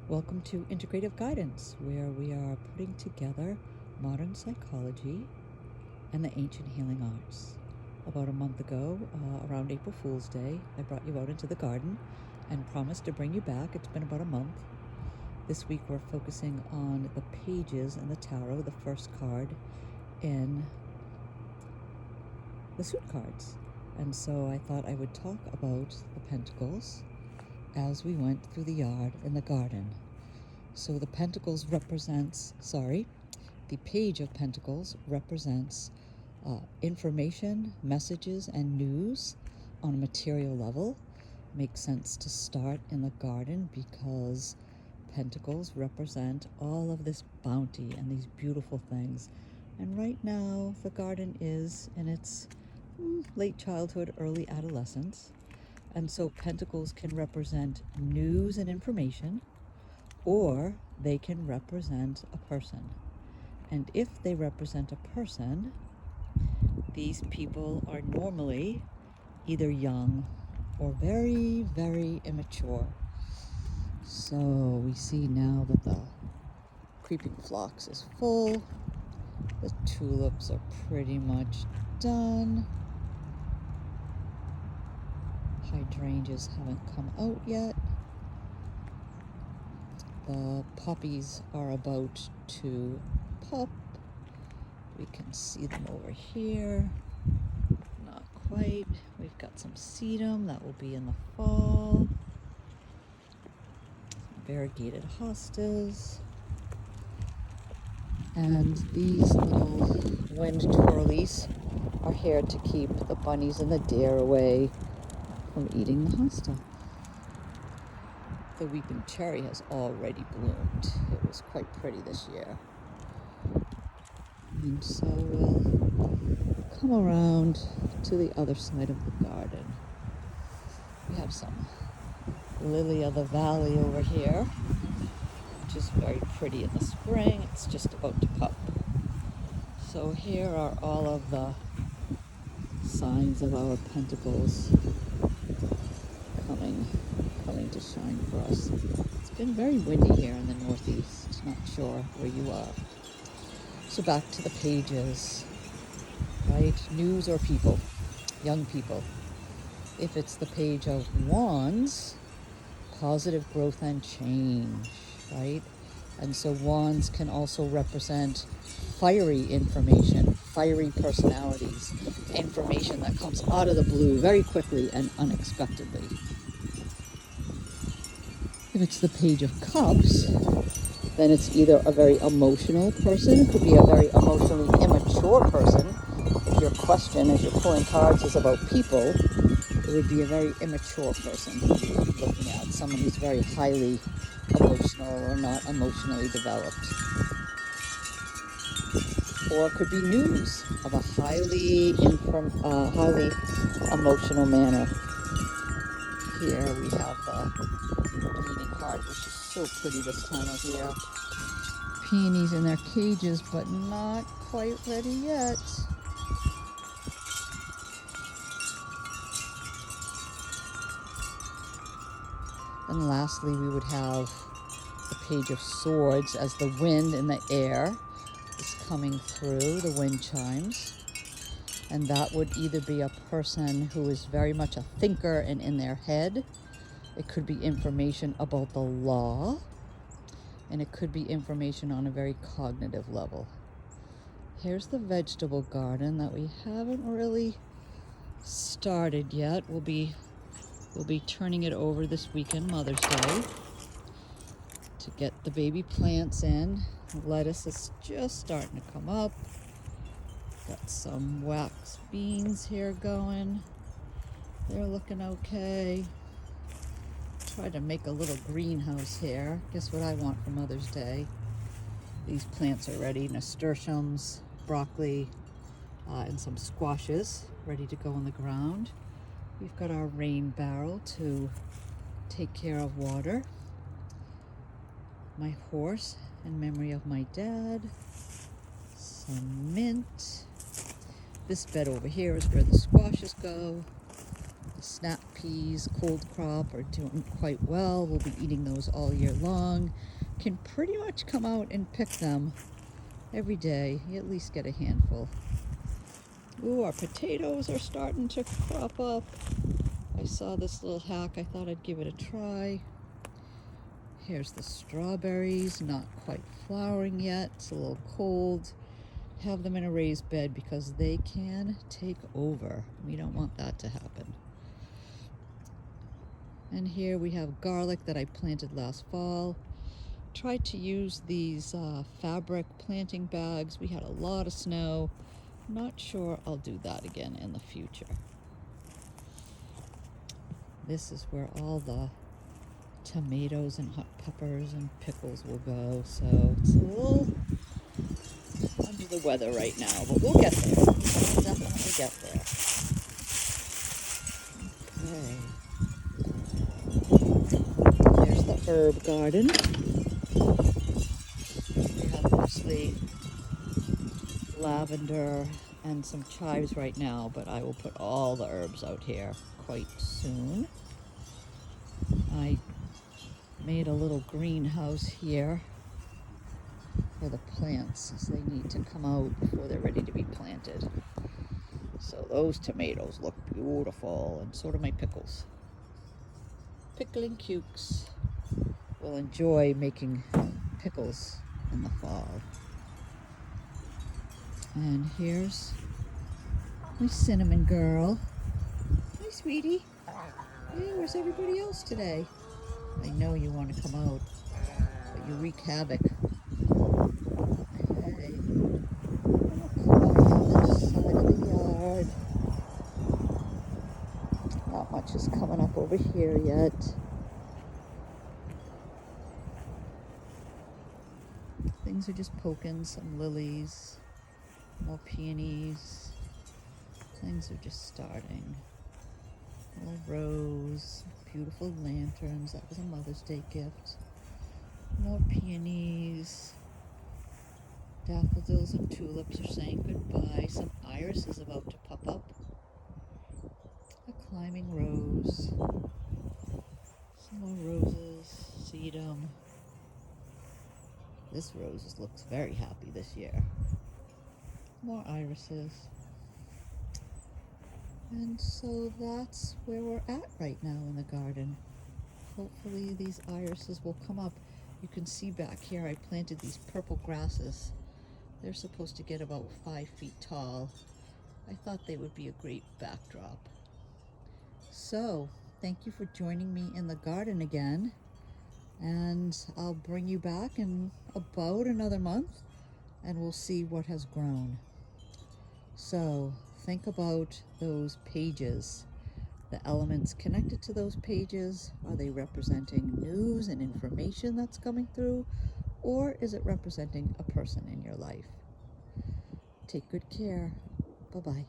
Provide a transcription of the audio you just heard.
Welcome to Integrative Guidance, where we are putting together modern psychology and the ancient healing arts. About a month ago, around April Fool's Day, I brought you out into the garden and promised to bring you back. It's been about a month. This week we're focusing on the pages in the tarot, the first card in the suit cards. And so I thought I would talk about the pentacles as we went through the yard in the garden. So the pentacles represents, the Page of Pentacles represents information, messages, and news on a material level. Makes sense to start in the garden because pentacles represent all of this bounty and these beautiful things. And right now the garden is in its late childhood, early adolescence. And so pentacles can represent news and information, or they can represent a person. And if they represent a person, these people are normally either young or very, very immature. So we see now that the creeping phlox is full. The tulips are pretty much done. Hydrangeas haven't come out yet. The poppies are about to pop. We can see them over here. Not quite. We've got some sedum that will be in the fall. Variegated hostas. And these little wind twirlies are here to keep the bunnies and the deer away from eating the hosta. The weeping cherry has already bloomed. It was quite pretty this year. And so we'll come around to the other side of the garden. We have some lily of the valley over here, which is very pretty in the spring. It's just about to pop. So here are all of the signs of our pentacles coming to shine for us. It's been very windy here in the Northeast. Not sure where you are. So back to the pages, right? News or people, young people. If it's the Page of Wands, positive growth and change, right? And so wands can also represent fiery information, fiery personalities, information that comes out of the blue very quickly and unexpectedly. If it's the Page of Cups, then it's either a very emotional person, it could be a very emotionally immature person. If your question as you're pulling cards is about people, it would be a very immature person looking at, someone who's very highly emotional or not emotionally developed. Or it could be news of a highly emotional manner. Here we have the meeting card, which is so pretty this time of year. Peonies in their cages, but not quite ready yet. And lastly, we would have the Page of Swords as the wind in the air is coming through, the wind chimes. And that would either be a person who is very much a thinker and in their head. It could be information about the law. And it could be information on a very cognitive level. Here's the vegetable garden that we haven't really started yet. We'll be turning it over this weekend, Mother's Day, to get the baby plants in. Lettuce is just starting to come up. Got some wax beans here going. They're looking okay. Try to make a little greenhouse here. Guess what I want for Mother's Day? These plants are ready. Nasturtiums, broccoli, and some squashes ready to go in the ground. We've got our rain barrel to take care of water. My horse in memory of my dad. Some mint. This bed over here is where the squashes go. The snap peas, cold crop, are doing quite well. We'll be eating those all year long. Can pretty much come out and pick them every day. You at least get a handful. Ooh, our potatoes are starting to crop up. I saw this little hack. I thought I'd give it a try. Here's the strawberries, not quite flowering yet. It's a little cold. Have them in a raised bed because they can take over. We don't want that to happen. And here we have garlic that I planted last fall. Tried to use these fabric planting bags. We had a lot of snow. Not sure I'll do that again in the future. This is where all the tomatoes and hot peppers and pickles will go. So it's a little under the weather right now, but we'll get there. We'll definitely get there. Okay. There's the herb garden. We have mostly lavender and some chives right now, but I will put all the herbs out here quite soon. I made a little greenhouse here for the plants, as they need to come out before they're ready to be planted. So those tomatoes look beautiful, and so do my pickles. Pickling cukes. Will enjoy making pickles in the fall. And here's my cinnamon girl. Hi, sweetie. Hey, where's everybody else today? I know you want to come out, but you wreak havoc. Okay. This side of the yard. Not much is coming up over here yet. Things are just poking, some lilies, more peonies. Things are just starting. Little rose, beautiful lanterns. That was a Mother's Day gift. More peonies. Daffodils and tulips are saying goodbye. Some iris is about to pop up. A climbing rose. Some more roses. Sedum. This rose looks very happy this year. More irises. And so that's where we're at right now in the garden. Hopefully these irises will come up. You can see back here I planted these purple grasses. They're supposed to get about 5 feet tall. I thought they would be a great backdrop. So thank you for joining me in the garden again. And I'll bring you back in about another month and we'll see what has grown. So think about those pages, the elements connected to those pages. Are they representing news and information that's coming through, or is it representing a person in your life? Take good care. Bye-bye.